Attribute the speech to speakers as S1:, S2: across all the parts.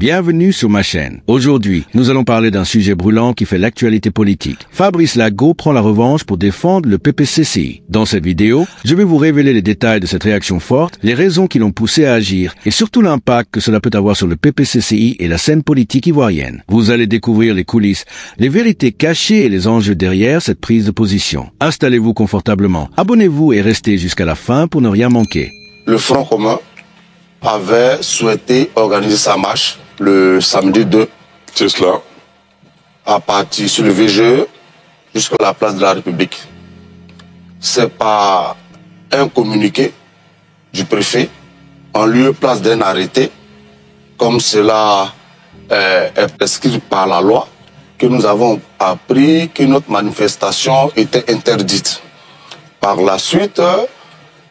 S1: Bienvenue sur ma chaîne. Aujourd'hui, nous allons parler d'un sujet brûlant qui fait l'actualité politique. Fabrice Lago prend la revanche pour défendre le PPCCI. Dans cette vidéo, je vais vous révéler les détails de cette réaction forte, les raisons qui l'ont poussé à agir et surtout l'impact que cela peut avoir sur le PPCCI et la scène politique ivoirienne. Vous allez découvrir les coulisses, les vérités cachées et les enjeux derrière cette prise de position. Installez-vous confortablement, abonnez-vous et restez jusqu'à la fin pour ne rien manquer.
S2: Le Front commun avait souhaité organiser sa marche le samedi 2.
S3: C'est cela.
S2: À partir sur le VGE jusqu'à la place de la République. C'est par un communiqué du préfet en lieu place d'un arrêté, comme cela est prescrit par la loi, que nous avons appris que notre manifestation était interdite. Par la suite,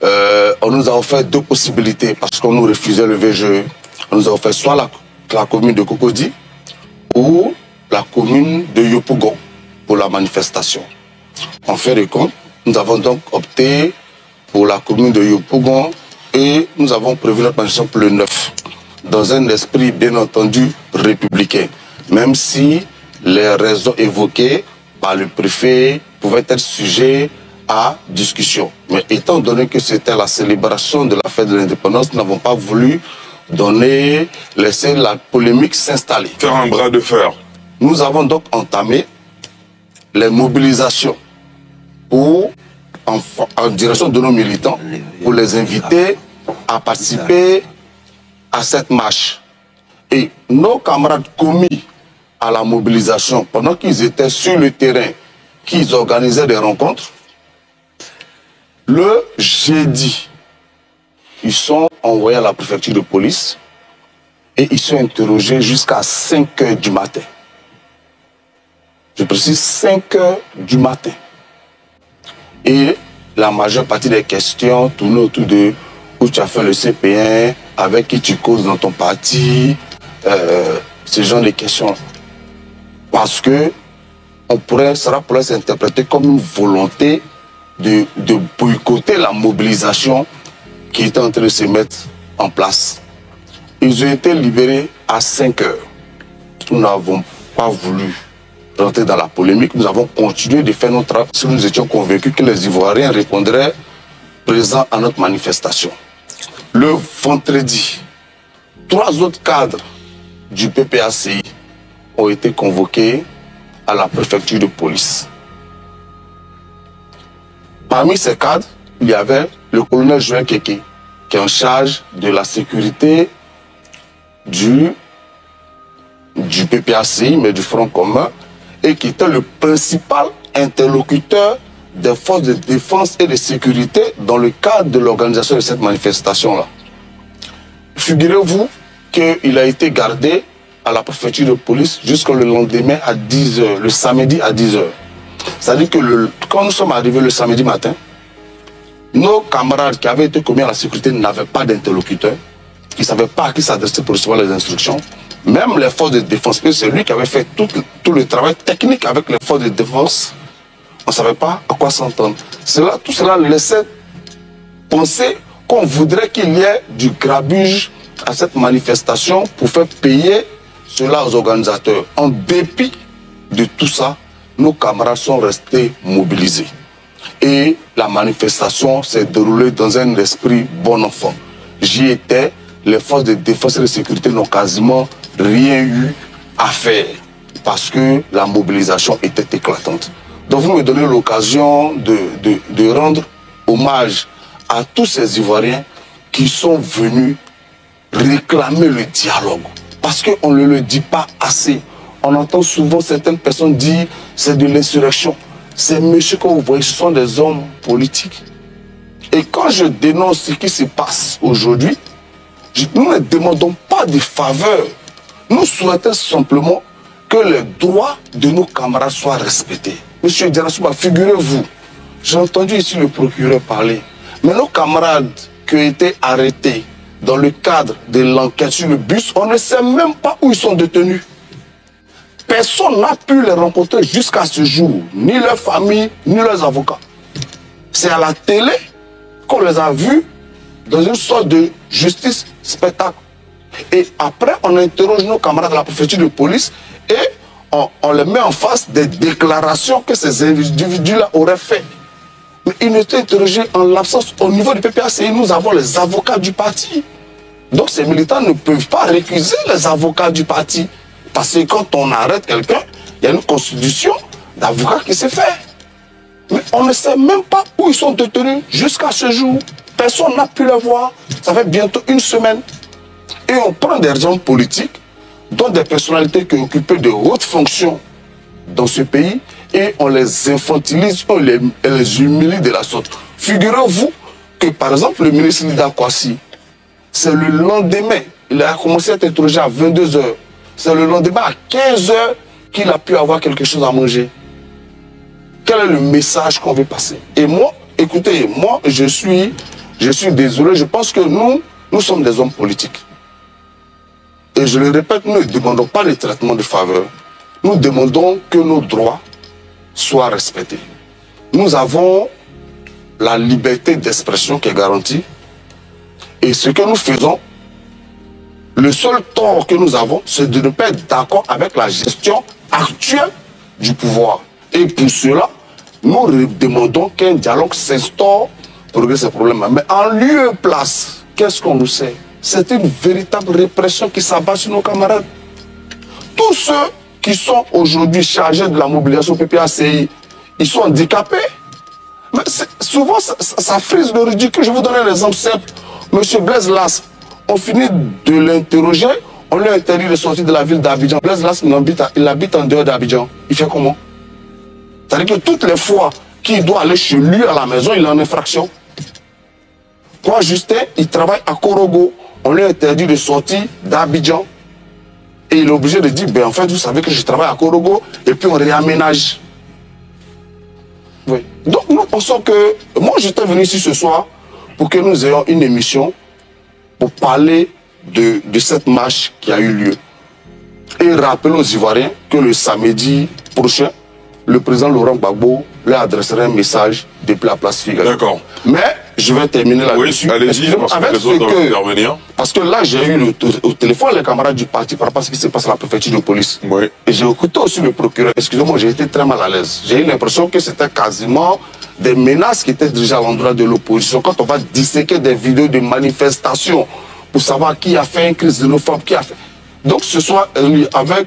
S2: on nous a offert deux possibilités parce qu'on nous refusait le VGE. On nous a offert soit la commune de Cocody ou la commune de Yopougon pour la manifestation. En fin de compte, nous avons donc opté pour la commune de Yopougon et nous avons prévu notre manifestation pour le 9, dans un esprit bien entendu républicain, même si les raisons évoquées par le préfet pouvaient être sujets à discussion. Mais étant donné que c'était la célébration de la fête de l'indépendance, nous n'avons pas voulu laisser la polémique s'installer.
S3: Faire un bras de fer.
S2: Nous avons donc entamé les mobilisations en direction de nos militants pour les inviter à participer à cette marche. Et nos camarades commis à la mobilisation, pendant qu'ils étaient sur le terrain, qu'ils organisaient des rencontres, le jeudi, ils sont envoyés à la préfecture de police et ils sont interrogés jusqu'à 5 h du matin. Je précise 5 h du matin. Et la majeure partie des questions tournaient autour de où tu as fait le CP1, avec qui tu causes dans ton parti, ce genre de questions. Parce que cela pourrait s'interpréter comme une volonté de boycotter la mobilisation qui était en train de se mettre en place. Ils ont été libérés à 5 h. Nous n'avons pas voulu rentrer dans la polémique. Nous avons continué de faire notre travail parce que nous étions convaincus que les Ivoiriens répondraient présents à notre manifestation. Le vendredi, 3 autres cadres du PPACI ont été convoqués à la préfecture de police. Parmi ces cadres, il y avait le colonel Joël Keke, qui est en charge de la sécurité du PPACI, mais du Front commun, et qui était le principal interlocuteur des forces de défense et de sécurité dans le cadre de l'organisation de cette manifestation-là. Figurez-vous qu'il a été gardé à la préfecture de police jusqu'au lendemain à 10 h, le samedi à 10 h. C'est-à-dire que quand nous sommes arrivés le samedi matin, nos camarades qui avaient été commis à la sécurité n'avaient pas d'interlocuteur. Ils ne savaient pas à qui s'adresser pour recevoir les instructions. Même les forces de défense, c'est lui qui avait fait tout le travail technique avec les forces de défense. On ne savait pas à quoi s'entendre. Tout cela laissait penser qu'on voudrait qu'il y ait du grabuge à cette manifestation pour faire payer cela aux organisateurs. En dépit de tout ça, nos camarades sont restés mobilisés. Et la manifestation s'est déroulée dans un esprit bon enfant. J'y étais, les forces de défense et de sécurité n'ont quasiment rien eu à faire parce que la mobilisation était éclatante. Donc vous me donnez l'occasion de rendre hommage à tous ces Ivoiriens qui sont venus réclamer le dialogue. Parce qu'on ne le dit pas assez. On entend souvent certaines personnes dire c'est de l'insurrection. Ces messieurs que vous voyez, ce sont des hommes politiques. Et quand je dénonce ce qui se passe aujourd'hui, nous ne demandons pas de faveur. Nous souhaitons simplement que les droits de nos camarades soient respectés. Monsieur Diarasouba, figurez-vous, j'ai entendu ici le procureur parler, mais nos camarades qui ont été arrêtés dans le cadre de l'enquête sur le bus, on ne sait même pas où ils sont détenus. Personne n'a pu les rencontrer jusqu'à ce jour, ni leur famille, ni leurs avocats. C'est à la télé qu'on les a vus dans une sorte de justice spectacle. Et après, on interroge nos camarades de la préfecture de police et on les met en face des déclarations que ces individus-là auraient fait. Mais ils étaient interrogés en l'absence. Au niveau du PPACI, nous avons les avocats du parti. Donc ces militants ne peuvent pas récuser les avocats du parti. Parce que quand on arrête quelqu'un, il y a une constitution d'avocats qui s'est faite. Mais on ne sait même pas où ils sont détenus jusqu'à ce jour. Personne n'a pu les voir. Ça fait bientôt une semaine. Et on prend des hommes politiques, dont des personnalités qui occupaient de hautes fonctions dans ce pays, et on les infantilise, on les humilie de la sorte. Figurez-vous que, par exemple, le ministre Lida Kwasi, c'est le lendemain, il a commencé à être interrogé à 22 h. C'est le lendemain à 15 h qu'il a pu avoir quelque chose à manger. Quel est le message qu'on veut passer? Et moi, écoutez, moi, je suis désolé, je pense que nous sommes des hommes politiques. Et je le répète, nous ne demandons pas le traitement de faveur. Nous demandons que nos droits soient respectés. Nous avons la liberté d'expression qui est garantie. Et ce que nous faisons, le seul tort que nous avons, c'est de ne pas être d'accord avec la gestion actuelle du pouvoir. Et pour cela, nous demandons qu'un dialogue s'instaure pour régler ces problèmes. Mais en lieu et place, qu'est-ce qu'on nous sait? C'est une véritable répression qui s'abat sur nos camarades. Tous ceux qui sont aujourd'hui chargés de la mobilisation PPACI, ils sont handicapés. Mais souvent, ça frise le ridicule. Je vais vous donner un exemple simple. Monsieur Blaise Las, on finit de l'interroger, on lui a interdit de sortir de la ville d'Abidjan. Blaise Las, il habite en dehors d'Abidjan. Il fait comment? C'est-à-dire que toutes les fois qu'il doit aller chez lui à la maison, il est en infraction. Quoi, Justin, il travaille à Korogo. On lui a interdit de sortir d'Abidjan. Et il est obligé de dire, ben en fait, vous savez que je travaille à Korogo, et puis on réaménage. Oui. Donc nous pensons que, moi j'étais venu ici ce soir pour que nous ayons une émission pour parler de cette marche qui a eu lieu. Et rappeler aux Ivoiriens que le samedi prochain, le président Laurent Gbagbo leur adresserait un message depuis la place Figaro.
S3: D'accord.
S2: Mais je vais terminer là-dessus.
S3: Oui, allez-y,
S2: parce que là, j'ai eu au téléphone les camarades du parti par rapport à ce qui se passe à la préfecture de police.
S3: Oui.
S2: Et j'ai écouté aussi le procureur. Excusez-moi, j'ai été très mal à l'aise. J'ai eu l'impression que c'était quasiment des menaces qui étaient déjà à l'endroit de l'opposition. Quand on va disséquer des vidéos de manifestations pour savoir qui a fait une crise xénophobe, qui a fait... Donc ce soir,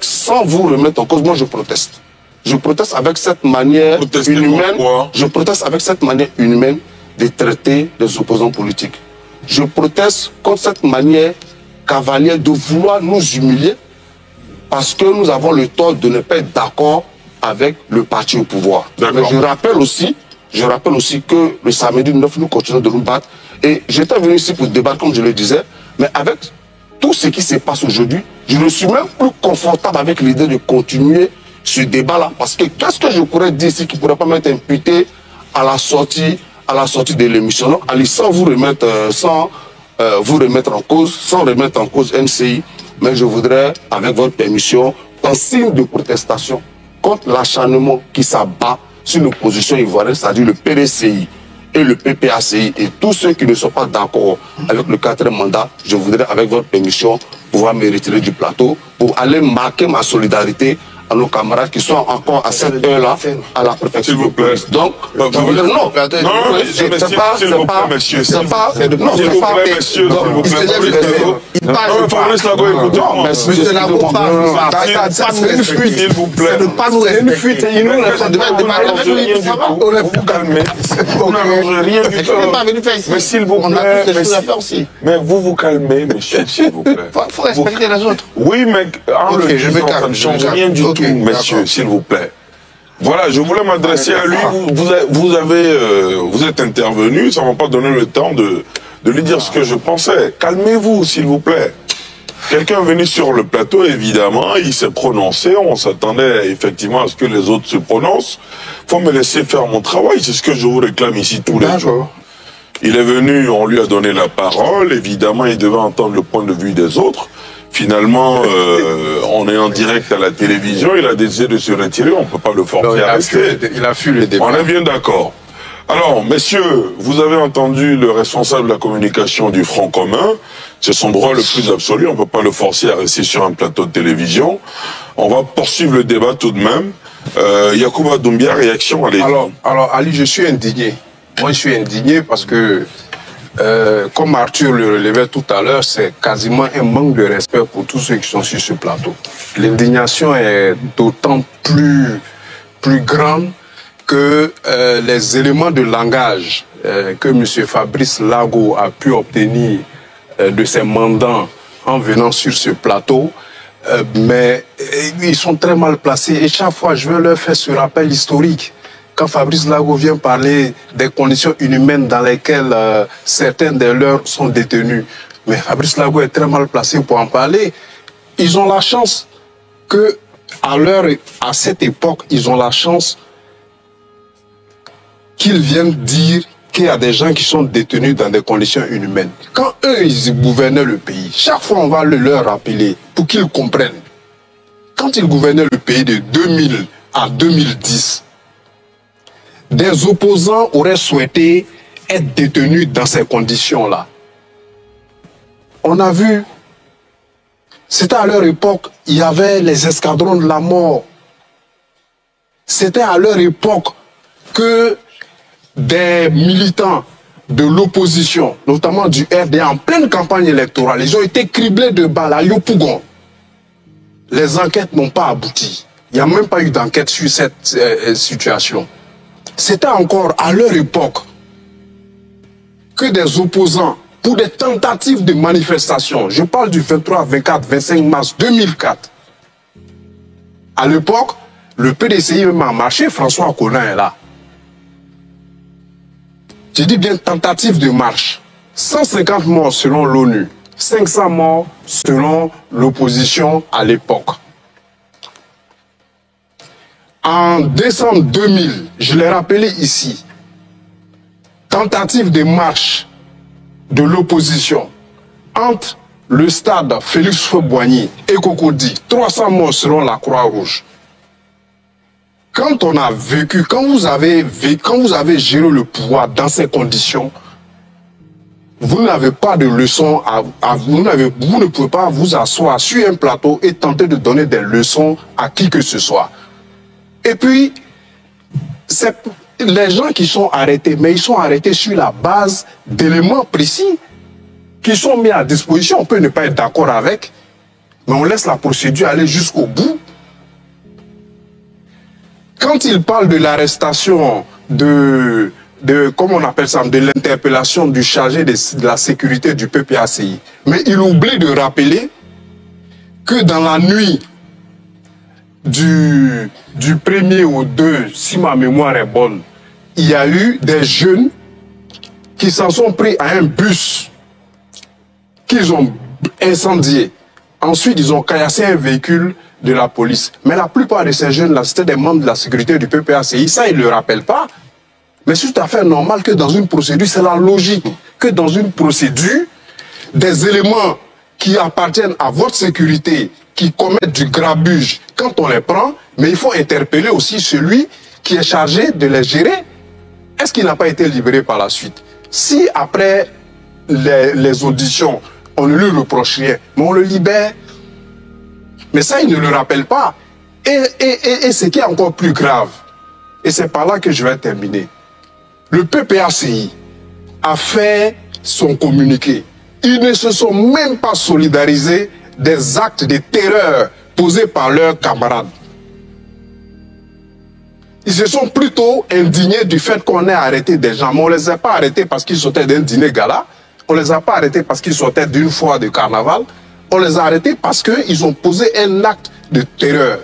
S2: sans vous remettre en cause, moi je proteste. Je proteste avec cette manière inhumaine. Je proteste avec cette manière inhumaine de traiter les opposants politiques. Je proteste contre cette manière cavalière de vouloir nous humilier parce que nous avons le tort de ne pas être d'accord avec le parti au pouvoir. Mais je rappelle aussi que le samedi 9, nous continuons de nous battre. Et j'étais venu ici pour débattre, comme je le disais, mais avec tout ce qui se passe aujourd'hui, je ne suis même plus confortable avec l'idée de continuer ce débat-là. Parce que qu'est-ce que je pourrais dire ici qui ne pourrait pas m'être imputé à la sortie de l'émission? Donc, allez, sans vous remettre en cause NCI, mais je voudrais, avec votre permission, en signe de protestation contre l'acharnement qui s'abat sur l'opposition ivoirienne, c'est-à-dire le PDCI et le PPACI et tous ceux qui ne sont pas d'accord avec le 4e mandat, je voudrais, avec votre permission, pouvoir me retirer du plateau pour aller marquer ma solidarité à nos camarades qui sont encore à cette heure-là à la préfecture de police. Donc, non, c'est pas, monsieur, s'il vous plaît, monsieur, il parle pas. Monsieur Lago parle, c'est une fuite, s'il vous plaît. C'est une fuite, il nous laisse
S3: vous calmez. Vous n'arrangez rien du tout. Mais s'il vous plaît, mais vous vous calmez, monsieur, s'il vous plaît.
S2: Il faut respecter les autres.
S3: Oui, mais en le disant, ça ne change rien du tout. Messieurs, s'il vous plaît. Voilà, je voulais m'adresser à lui. Vous êtes intervenu, ça ne m'a pas donné le temps de lui dire ce que je pensais. Calmez-vous, s'il vous plaît. Quelqu'un est venu sur le plateau, évidemment, il s'est prononcé. On s'attendait effectivement à ce que les autres se prononcent. Il faut me laisser faire mon travail, c'est ce que je vous réclame ici tous les jours. Il est venu, on lui a donné la parole. Évidemment, il devait entendre le point de vue des autres. Finalement, on est en direct à la télévision, il a décidé de se retirer, on ne peut pas le forcer à rester.
S4: Il a fui le débat.
S3: On est bien d'accord. Alors, messieurs, vous avez entendu le responsable de la communication du Front commun. C'est son droit le plus absolu. On ne peut pas le forcer à rester sur un plateau de télévision. On va poursuivre le débat tout de même. Yacouba Doumbia, réaction, allez.
S4: Alors, Ali, je suis indigné. Moi, je suis indigné parce que, comme Arthur le relevait tout à l'heure, c'est quasiment un manque de respect pour tous ceux qui sont sur ce plateau. L'indignation est d'autant plus grande que les éléments de langage que M. Fabrice Lago a pu obtenir de ses mandants en venant sur ce plateau, mais ils sont très mal placés. Et chaque fois, je vais leur faire ce rappel historique. Quand Fabrice Lago vient parler des conditions inhumaines dans lesquelles certains de leurs sont détenus, mais Fabrice Lago est très mal placé pour en parler. Ils ont la chance que, à cette époque, ils ont la chance qu'ils viennent dire qu'il y a des gens qui sont détenus dans des conditions inhumaines. Quand eux, ils gouvernaient le pays, chaque fois on va leur rappeler pour qu'ils comprennent. Quand ils gouvernaient le pays de 2000 à 2010, des opposants auraient souhaité être détenus dans ces conditions-là. On a vu, c'était à leur époque, il y avait les escadrons de la mort. C'était à leur époque que des militants de l'opposition, notamment du RD, en pleine campagne électorale, ils ont été criblés de balles à Yopougon. Les enquêtes n'ont pas abouti. Il n'y a même pas eu d'enquête sur cette situation. C'était encore à leur époque que des opposants, pour des tentatives de manifestation, je parle du 23, 24, 25 mars 2004, à l'époque, le PDCI même a marché, François Collin est là. Je dis bien tentative de marche. 150 morts selon l'ONU, 500 morts selon l'opposition à l'époque. En décembre 2000, je l'ai rappelé ici, tentative de marche de l'opposition entre le stade Félix Houphouët-Boigny et Cocody, 300 morts selon la Croix-Rouge. Quand on a vécu, quand vous avez géré le pouvoir dans ces conditions, vous n'avez pas de leçons, vous ne pouvez pas vous asseoir sur un plateau et tenter de donner des leçons à qui que ce soit. Et puis, les gens qui sont arrêtés, mais ils sont arrêtés sur la base d'éléments précis qui sont mis à disposition. On peut ne pas être d'accord avec, mais on laisse la procédure aller jusqu'au bout. Quand il parle de l'arrestation comment on appelle ça, de l'interpellation du chargé de la sécurité du PPACI, mais il oublie de rappeler que dans la nuit du 1er au 2, si ma mémoire est bonne, il y a eu des jeunes qui s'en sont pris à un bus qu'ils ont incendié. Ensuite, ils ont caillassé un véhicule de la police. Mais la plupart de ces jeunes-là, c'était des membres de la sécurité du PPACI. Ça, ils ne le rappellent pas. Mais c'est tout à fait normal que dans une procédure, c'est la logique, que dans une procédure, des éléments qui appartiennent à votre sécurité, qui commettent du grabuge, quand on les prend, mais il faut interpeller aussi celui qui est chargé de les gérer. Est-ce qu'il n'a pas été libéré par la suite? Si après les auditions, on ne lui reproche rien, mais on le libère. Mais ça, il ne le rappelle pas. Et ce qui est encore plus grave, et c'est par là que je vais terminer, le PPACI a fait son communiqué. Ils ne se sont même pas solidarisés des actes de terreur posés par leurs camarades. Ils se sont plutôt indignés du fait qu'on ait arrêté des gens. Mais on ne les a pas arrêtés parce qu'ils sortaient d'un dîner gala. On ne les a pas arrêtés parce qu'ils sortaient d'une foire de carnaval. On les a arrêtés parce qu'ils ont posé un acte de terreur.